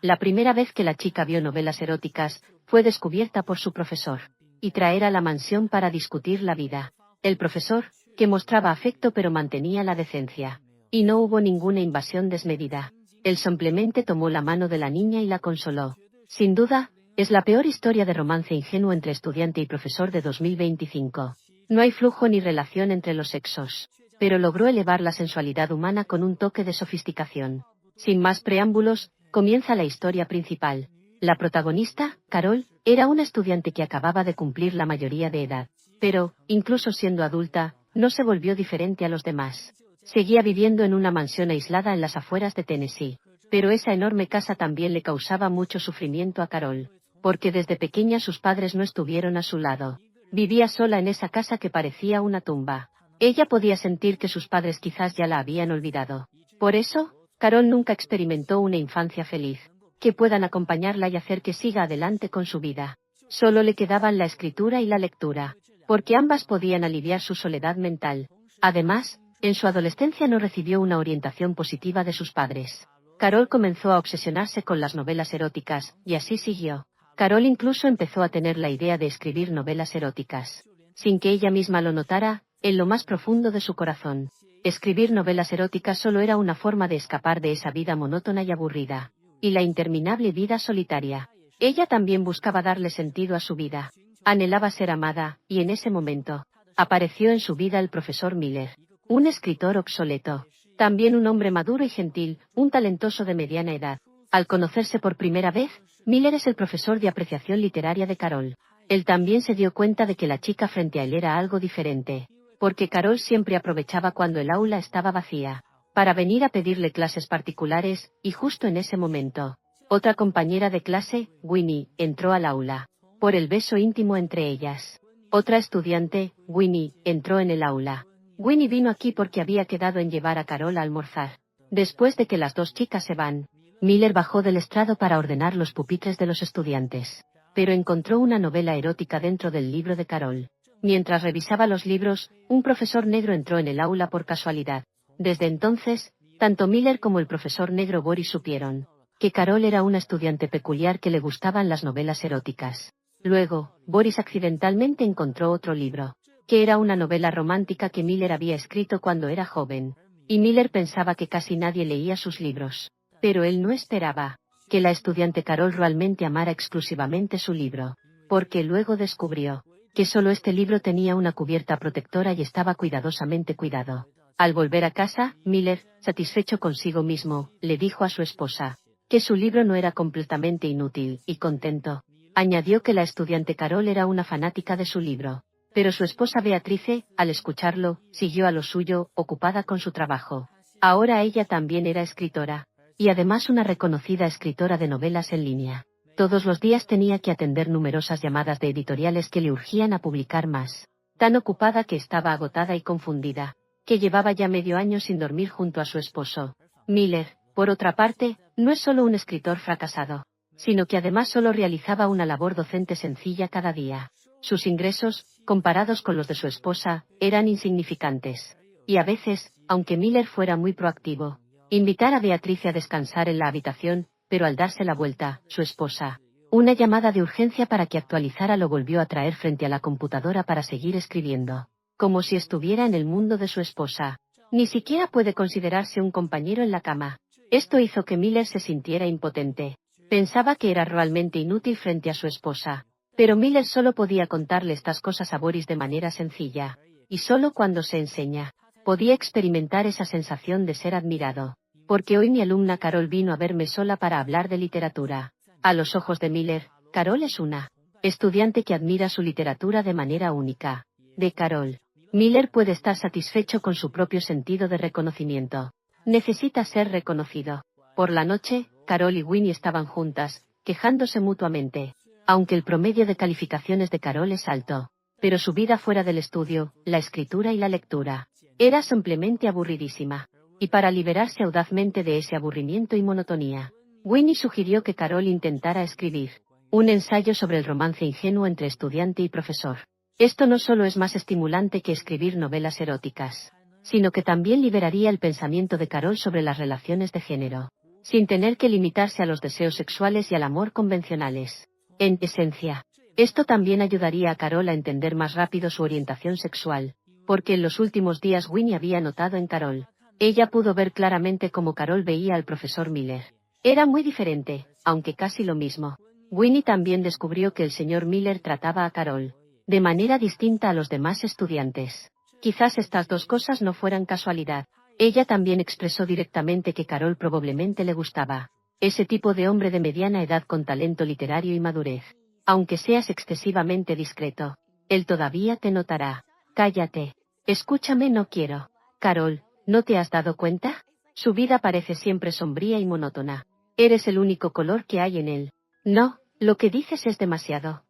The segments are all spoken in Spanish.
La primera vez que la chica vio novelas eróticas, fue descubierta por su profesor, y traer a la mansión para discutir la vida. El profesor, que mostraba afecto pero mantenía la decencia. Y no hubo ninguna invasión desmedida. Él simplemente tomó la mano de la niña y la consoló. Sin duda, es la peor historia de romance ingenuo entre estudiante y profesor de 2025. No hay flujo ni relación entre los sexos, pero logró elevar la sensualidad humana con un toque de sofisticación. Sin más preámbulos, comienza la historia principal. La protagonista, Carol, era una estudiante que acababa de cumplir la mayoría de edad. Pero, incluso siendo adulta, no se volvió diferente a los demás. Seguía viviendo en una mansión aislada en las afueras de Tennessee. Pero esa enorme casa también le causaba mucho sufrimiento a Carol, porque desde pequeña sus padres no estuvieron a su lado. Vivía sola en esa casa que parecía una tumba. Ella podía sentir que sus padres quizás ya la habían olvidado. Por eso, Carol nunca experimentó una infancia feliz, que puedan acompañarla y hacer que siga adelante con su vida. Solo le quedaban la escritura y la lectura, porque ambas podían aliviar su soledad mental. Además, en su adolescencia no recibió una orientación positiva de sus padres. Carol comenzó a obsesionarse con las novelas eróticas, y así siguió. Carol incluso empezó a tener la idea de escribir novelas eróticas. Sin que ella misma lo notara, en lo más profundo de su corazón. Escribir novelas eróticas solo era una forma de escapar de esa vida monótona y aburrida, y la interminable vida solitaria. Ella también buscaba darle sentido a su vida. Anhelaba ser amada, y en ese momento, apareció en su vida el profesor Miller. Un escritor obsoleto. También un hombre maduro y gentil, un talentoso de mediana edad. Al conocerse por primera vez, Miller es el profesor de apreciación literaria de Carol. Él también se dio cuenta de que la chica frente a él era algo diferente, porque Carol siempre aprovechaba cuando el aula estaba vacía, para venir a pedirle clases particulares, y justo en ese momento, otra compañera de clase, Winnie, entró al aula, por el beso íntimo entre ellas. Otra estudiante, Winnie, entró en el aula. Winnie vino aquí porque había quedado en llevar a Carol a almorzar. Después de que las dos chicas se van, Miller bajó del estrado para ordenar los pupitres de los estudiantes, pero encontró una novela erótica dentro del libro de Carol. Mientras revisaba los libros, un profesor negro entró en el aula por casualidad. Desde entonces, tanto Miller como el profesor negro Boris supieron que Carol era una estudiante peculiar que le gustaban las novelas eróticas. Luego, Boris accidentalmente encontró otro libro, que era una novela romántica que Miller había escrito cuando era joven, y Miller pensaba que casi nadie leía sus libros. Pero él no esperaba que la estudiante Carol realmente amara exclusivamente su libro, porque luego descubrió que solo este libro tenía una cubierta protectora y estaba cuidadosamente cuidado. Al volver a casa, Miller, satisfecho consigo mismo, le dijo a su esposa que su libro no era completamente inútil, y contento, añadió que la estudiante Carol era una fanática de su libro. Pero su esposa Beatrice, al escucharlo, siguió a lo suyo, ocupada con su trabajo. Ahora ella también era escritora, y además una reconocida escritora de novelas en línea. Todos los días tenía que atender numerosas llamadas de editoriales que le urgían a publicar más. Tan ocupada que estaba agotada y confundida, que llevaba ya medio año sin dormir junto a su esposo. Miller, por otra parte, no es solo un escritor fracasado, sino que además solo realizaba una labor docente sencilla cada día. Sus ingresos, comparados con los de su esposa, eran insignificantes. Y a veces, aunque Miller fuera muy proactivo, invitar a Beatrice a descansar en la habitación, pero al darse la vuelta, su esposa, una llamada de urgencia para que actualizara lo volvió a traer frente a la computadora para seguir escribiendo, como si estuviera en el mundo de su esposa. Ni siquiera puede considerarse un compañero en la cama. Esto hizo que Miller se sintiera impotente. Pensaba que era realmente inútil frente a su esposa. Pero Miller solo podía contarle estas cosas a Boris de manera sencilla, y solo cuando se enseña, podía experimentar esa sensación de ser admirado. Porque hoy mi alumna Carol vino a verme sola para hablar de literatura. A los ojos de Miller, Carol es una estudiante que admira su literatura de manera única. De Carol, Miller puede estar satisfecho con su propio sentido de reconocimiento. Necesita ser reconocido. Por la noche, Carol y Winnie estaban juntas, quejándose mutuamente. Aunque el promedio de calificaciones de Carol es alto, pero su vida fuera del estudio, la escritura y la lectura, era simplemente aburridísima. Y para liberarse audazmente de ese aburrimiento y monotonía, Winnie sugirió que Carol intentara escribir un ensayo sobre el romance ingenuo entre estudiante y profesor. Esto no solo es más estimulante que escribir novelas eróticas, sino que también liberaría el pensamiento de Carol sobre las relaciones de género. sin tener que limitarse a los deseos sexuales y al amor convencionales. En esencia, esto también ayudaría a Carol a entender más rápido su orientación sexual, porque en los últimos días Winnie había notado en Carol. Ella pudo ver claramente cómo Carol veía al profesor Miller. Era muy diferente, aunque casi lo mismo. Winnie también descubrió que el señor Miller trataba a Carol de manera distinta a los demás estudiantes. Quizás estas dos cosas no fueran casualidad. Ella también expresó directamente que Carol probablemente le gustaba. Ese tipo de hombre de mediana edad con talento literario y madurez. Aunque seas excesivamente discreto, él todavía te notará. Cállate. Escúchame, no quiero. Carol, ¿no te has dado cuenta? Su vida parece siempre sombría y monótona. Eres el único color que hay en él. No, lo que dices es demasiado.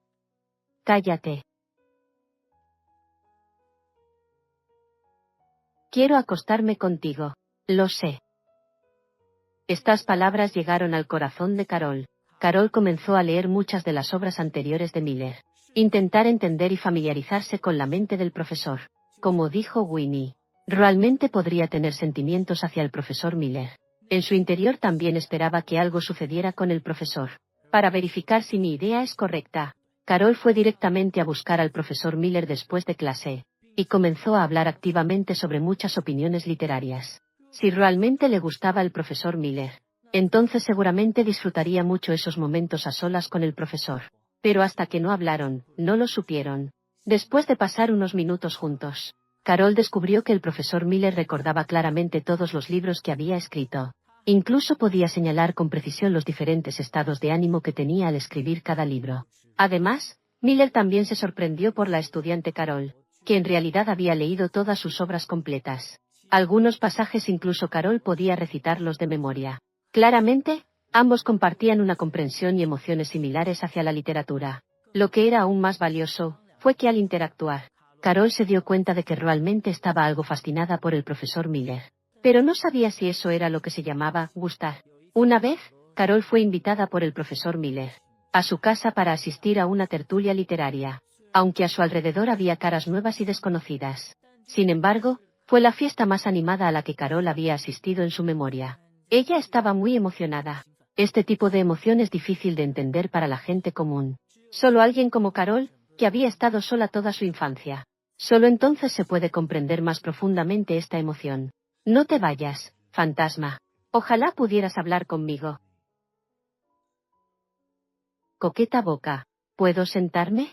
Cállate. Quiero acostarme contigo. Lo sé. Estas palabras llegaron al corazón de Carol. Carol comenzó a leer muchas de las obras anteriores de Miller. Intentar entender y familiarizarse con la mente del profesor. Como dijo Winnie, realmente podría tener sentimientos hacia el profesor Miller. En su interior también esperaba que algo sucediera con el profesor. Para verificar si mi idea es correcta, Carol fue directamente a buscar al profesor Miller después de clase, y comenzó a hablar activamente sobre muchas opiniones literarias. Si realmente le gustaba el profesor Miller, entonces seguramente disfrutaría mucho esos momentos a solas con el profesor. Pero hasta que no hablaron, no lo supieron. Después de pasar unos minutos juntos, Carol descubrió que el profesor Miller recordaba claramente todos los libros que había escrito. Incluso podía señalar con precisión los diferentes estados de ánimo que tenía al escribir cada libro. Además, Miller también se sorprendió por la estudiante Carol, que en realidad había leído todas sus obras completas. Algunos pasajes incluso Carol podía recitarlos de memoria. Claramente, ambos compartían una comprensión y emociones similares hacia la literatura. Lo que era aún más valioso, fue que al interactuar, Carol se dio cuenta de que realmente estaba algo fascinada por el profesor Miller. Pero no sabía si eso era lo que se llamaba gustar. Una vez, Carol fue invitada por el profesor Miller a su casa para asistir a una tertulia literaria, aunque a su alrededor había caras nuevas y desconocidas. Sin embargo, fue la fiesta más animada a la que Carol había asistido en su memoria. Ella estaba muy emocionada. Este tipo de emoción es difícil de entender para la gente común. Solo alguien como Carol, que había estado sola toda su infancia. Solo entonces se puede comprender más profundamente esta emoción. No te vayas, fantasma. Ojalá pudieras hablar conmigo. Coqueta boca. ¿Puedo sentarme?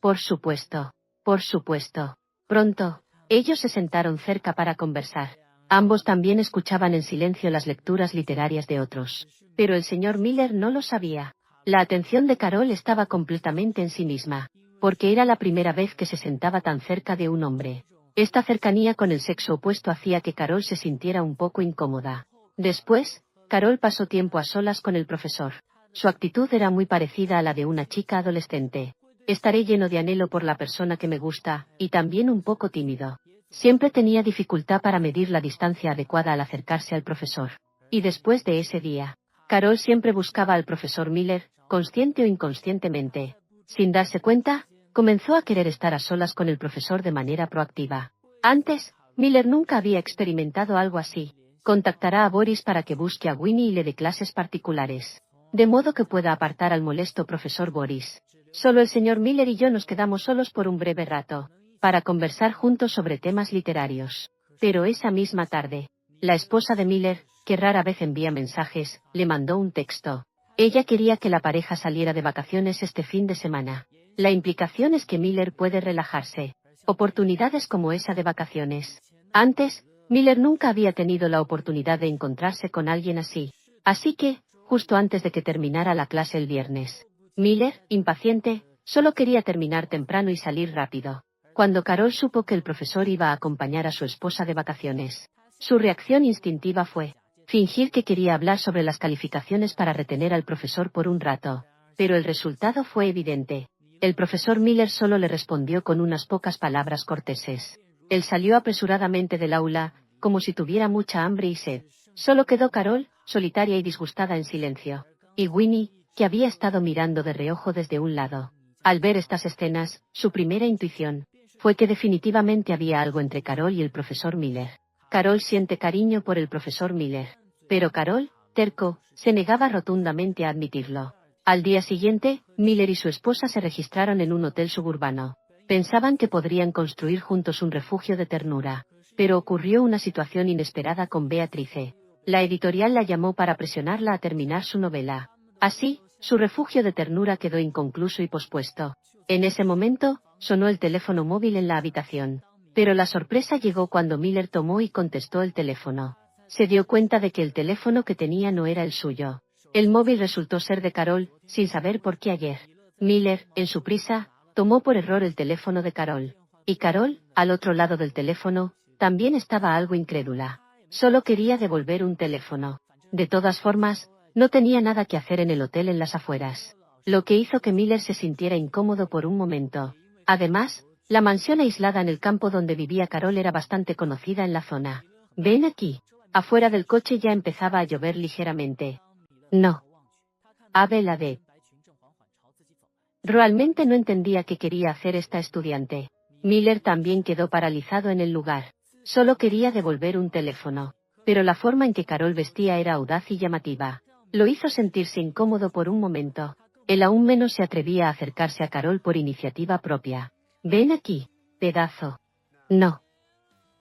Por supuesto. Por supuesto. Pronto, ellos se sentaron cerca para conversar. Ambos también escuchaban en silencio las lecturas literarias de otros. Pero el señor Miller no lo sabía. La atención de Carol estaba completamente en sí misma, porque era la primera vez que se sentaba tan cerca de un hombre. Esta cercanía con el sexo opuesto hacía que Carol se sintiera un poco incómoda. Después, Carol pasó tiempo a solas con el profesor. Su actitud era muy parecida a la de una chica adolescente. Estaré lleno de anhelo por la persona que me gusta, y también un poco tímido. Siempre tenía dificultad para medir la distancia adecuada al acercarse al profesor. Y después de ese día, Carol siempre buscaba al profesor Miller, consciente o inconscientemente. Sin darse cuenta, comenzó a querer estar a solas con el profesor de manera proactiva. Antes, Miller nunca había experimentado algo así. Contactará a Boris para que busque a Winnie y le dé clases particulares, de modo que pueda apartar al molesto profesor Boris. Solo el señor Miller y yo nos quedamos solos por un breve rato, para conversar juntos sobre temas literarios. Pero esa misma tarde, la esposa de Miller, que rara vez envía mensajes, le mandó un texto. Ella quería que la pareja saliera de vacaciones este fin de semana. La implicación es que Miller puede relajarse. Oportunidades como esa de vacaciones. Antes, Miller nunca había tenido la oportunidad de encontrarse con alguien así. Así que, justo antes de que terminara la clase el viernes, Miller, impaciente, solo quería terminar temprano y salir rápido. Cuando Carol supo que el profesor iba a acompañar a su esposa de vacaciones, su reacción instintiva fue fingir que quería hablar sobre las calificaciones para retener al profesor por un rato. Pero el resultado fue evidente. El profesor Miller solo le respondió con unas pocas palabras corteses. Él salió apresuradamente del aula, como si tuviera mucha hambre y sed. Solo quedó Carol, solitaria y disgustada en silencio. Y Winnie, que había estado mirando de reojo desde un lado. Al ver estas escenas, su primera intuición fue que definitivamente había algo entre Carol y el profesor Miller. Carol siente cariño por el profesor Miller. Pero Carol, terco, se negaba rotundamente a admitirlo. Al día siguiente, Miller y su esposa se registraron en un hotel suburbano. Pensaban que podrían construir juntos un refugio de ternura. Pero ocurrió una situación inesperada con Beatrice. La editorial la llamó para presionarla a terminar su novela. Así, su refugio de ternura quedó inconcluso y pospuesto. En ese momento, sonó el teléfono móvil en la habitación. Pero la sorpresa llegó cuando Miller tomó y contestó el teléfono. Se dio cuenta de que el teléfono que tenía no era el suyo. El móvil resultó ser de Carol, sin saber por qué ayer. Miller, en su prisa, tomó por error el teléfono de Carol. Y Carol, al otro lado del teléfono, también estaba algo incrédula. Solo quería devolver un teléfono. De todas formas, no tenía nada que hacer en el hotel en las afueras. Lo que hizo que Miller se sintiera incómodo por un momento. Además, la mansión aislada en el campo donde vivía Carol era bastante conocida en la zona. «Ven aquí». Afuera del coche ya empezaba a llover ligeramente. No. Abel Adet. Realmente no entendía qué quería hacer esta estudiante. Miller también quedó paralizado en el lugar. Solo quería devolver un teléfono. Pero la forma en que Carol vestía era audaz y llamativa. Lo hizo sentirse incómodo por un momento. Él aún menos se atrevía a acercarse a Carol por iniciativa propia. «Ven aquí, pedazo». No.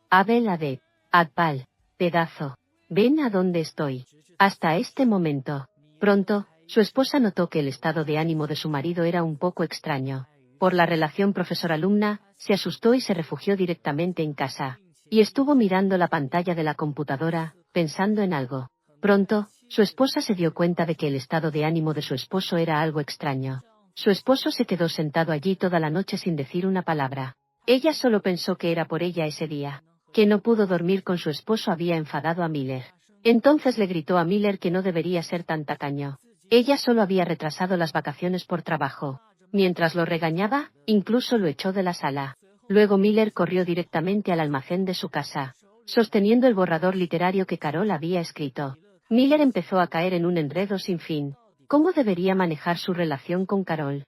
Abel Adet. Adpal. Pedazo. Ven a donde estoy. Hasta este momento. Pronto, su esposa notó que el estado de ánimo de su marido era un poco extraño. Por la relación profesor-alumna, se asustó y se refugió directamente en casa. Y estuvo mirando la pantalla de la computadora, pensando en algo. Pronto, su esposa se dio cuenta de que el estado de ánimo de su esposo era algo extraño. Su esposo se quedó sentado allí toda la noche sin decir una palabra. Ella solo pensó que era por ella ese día. Que no pudo dormir con su esposo había enfadado a Miller. Entonces le gritó a Miller que no debería ser tan tacaño. Ella solo había retrasado las vacaciones por trabajo. Mientras lo regañaba, incluso lo echó de la sala. Luego Miller corrió directamente al almacén de su casa, sosteniendo el borrador literario que Carol había escrito. Miller empezó a caer en un enredo sin fin. ¿Cómo debería manejar su relación con Carol?